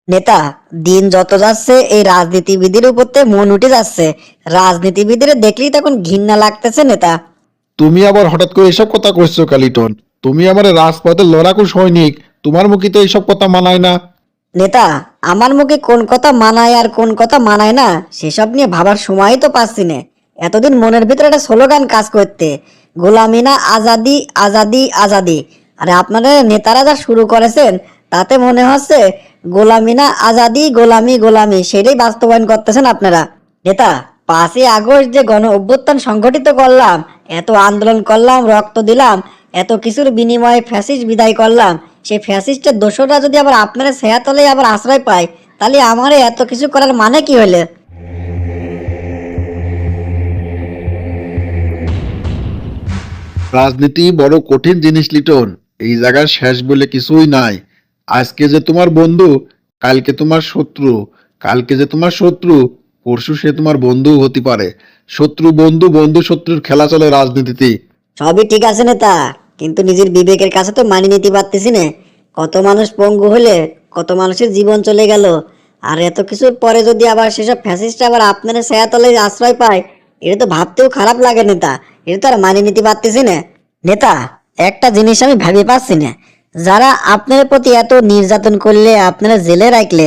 নেতা, দিন যত যাচ্ছে এই রাজনীতিবিদের উপর মন উঠে যাচ্ছে। রাজনীতিবিদের দেখলেই তখন ঘৃণা লাগতেছে নেতা। তুমি আবার হঠাৎ করে এসব কথা কইছো কালিটন? তুমি আমার রাজপথের লড়াকু সৈনিক, তোমার মুখে তো এইসব কথা মানায় না। নেতা, আমার মুখে কোন কথা মানায় আর কোন কথা মানায় না সেসব নিয়ে ভাবার সময়ই তো পাচ্ছি না। এতদিন মনের ভিতরে একটা স্লোগান কাজ করতে, গোলামি না আজাদি, আজাদি আজাদি। আরে আপনারা নেতারা যা শুরু করেছেন তাতে মনে হচ্ছে গোলামি না আজাদি, গোলামি গোলামি, সেটাই বাস্তবায়ন করতেছেন আপনারা। নেতা, 5ই আগস্ট যে গণ অভ্যুত্থান সংগঠিত করলাম, এত আন্দোলন করলাম, রক্ত দিলাম, এত কিছুর বিনিময়ে ফ্যাসিস্ট বিদায় করলাম, সেই ফ্যাসিস্টের দোষরা যদি আবার আপনারা সেহাতলে আবার আশ্রয় পায়, তাহলে আমারে এত কিছু করার মানে কি হইলে? রাজনীতি বড় কঠিন জিনিস লিটন, এই জায়গার শেষ বলে কিছুই নাই। আজকে যে তোমার বন্ধু, কালকে তোমার শত্রু। কালকে যে তোমার শত্রু, পরশু সে তোমার বন্ধু হতে পারে। শত্রু বন্ধু, বন্ধু শত্রুর খেলা চলে রাজনীতিতে। সবই ঠিক আছে নেতা, কিন্তু নিজের বিবেকের কাছে তো মানিয়ে নিতে পারতেছি না। কত মানুষ পঙ্গু হলে, কত মানুষের জীবন চলে গেল, আর এত কিছুর পরে যদি আবার সেসব ফ্যাসিস্ট আবার আপনার ছায়াতলে আশ্রয় পায়, এটা তো ভাবতেও খারাপ লাগে নেতা। এটা তো আর মানিয়ে নিতে পারতেছি না। নেতা, একটা জিনিস আমি ভাবি পাচ্ছি না, যারা আপনার প্রতি এত নির্যাতন করলে, আপনারা জেলে রাখলে,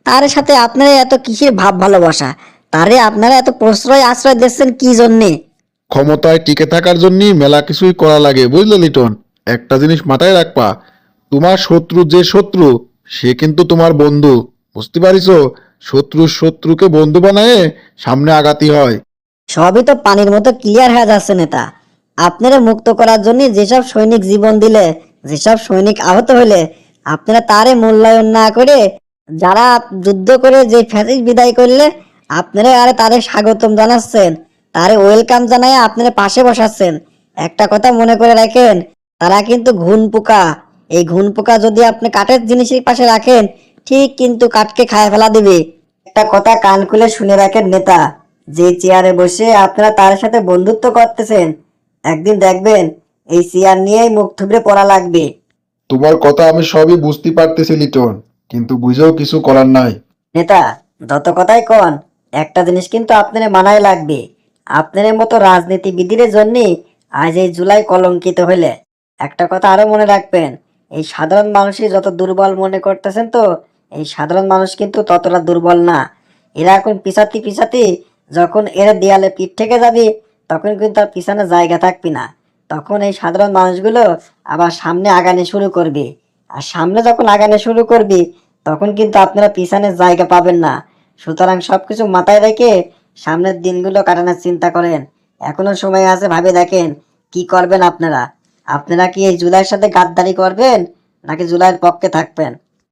তার সাথে আপনারা এত কিসের ভাব ভালোবাসা? তারে আপনারা এত প্রশ্রয় আশ্রয় দিচ্ছেন কি জন্যে? ক্ষমতায় টিকে থাকার জন্য মেলা কিছুই করা লাগে, বুঝলে লিটন? একটা জিনিস মাথায় রাখবা, তোমার শত্রু যে শত্রু, সে কিন্তু তোমার বন্ধু। বুঝতে পারিছো? শত্রুকে বন্ধু বানায় সামনে আগাতে হয়। সবই তো পানির মতো ক্লিয়ার হয়ে যাচ্ছে নেতা। আপনারা মুক্ত করার জন্য যেসব সৈনিক জীবন দিলে, যেসব সৈনিক আহত হলে, আপনারা তারে মূল্যায়ন না করে, যারা যুদ্ধ করে যে ফ্যাসিস্ট বিদায় করলে, আপনারা আরে তাদের স্বাগতম জানাচ্ছেন, তারে ওয়েলকাম জানায় আপনারা পাশে বসাচ্ছেন। একটা কথা মনে করে রাখেন, তারা কিন্তু ঘুন পোকা। এই ঘুন পোকা যদি আপনি কাঠের জিনিসের পাশে রাখেন, ঠিক কিন্তু কাঠকে খায় ফেলা দিবে। একটা কথা কান খুলে শুনে রাখেন নেতা, যে চেয়ারে বসে আপনারা তার সাথে বন্ধুত্ব করতেছেন, একদিন দেখবেন এই চেয়ার নিয়েই মুখ থুবড়ে পড়া লাগবে। তোমার কথা আমি সবই বুঝতে পারতেছি লিটন, কিন্তু বুঝেও কিছু করার নাই। নেতা, যত কথাই কন, একটা জিনিস কিন্তু আপনার মানায় লাগবে। আপনার মতো রাজনীতিবিদের জন্য আজ এই জুলাই কলঙ্কিত হইলে। একটা কথা আরো মনে রাখবেন, এই সাধারণ মানুষই যত দুর্বল মনে করতেছেন, তো এই সাধারণ মানুষ কিন্তু ততটা দুর্বল না। এরা এখন পিছাতে পিছাতে যখন এরা দেয়ালে পিঠ থেকে যাবে, তখন কিন্তু আর পিছনে জায়গা থাকবে না। তখন এই সাধারণ মানুষগুলো আবার সামনে আগানে শুরু করবে। আর সামনে যখন আগানে শুরু করবে, তখন কিন্তু আপনারা পিছনে জায়গা পাবেন না। সুতরাং সবকিছু মাথায় রেখে সামনের দিনগুলো কাটানোর চিন্তা করেন। এখনো সময় আছে, ভাবে দেখেন কি করবেন আপনারা। আপনারা কি এই জুলাইয়ের সাথে গাদ্দারি করবেন, নাকি জুলাইয়ের পক্ষে থাকবেন?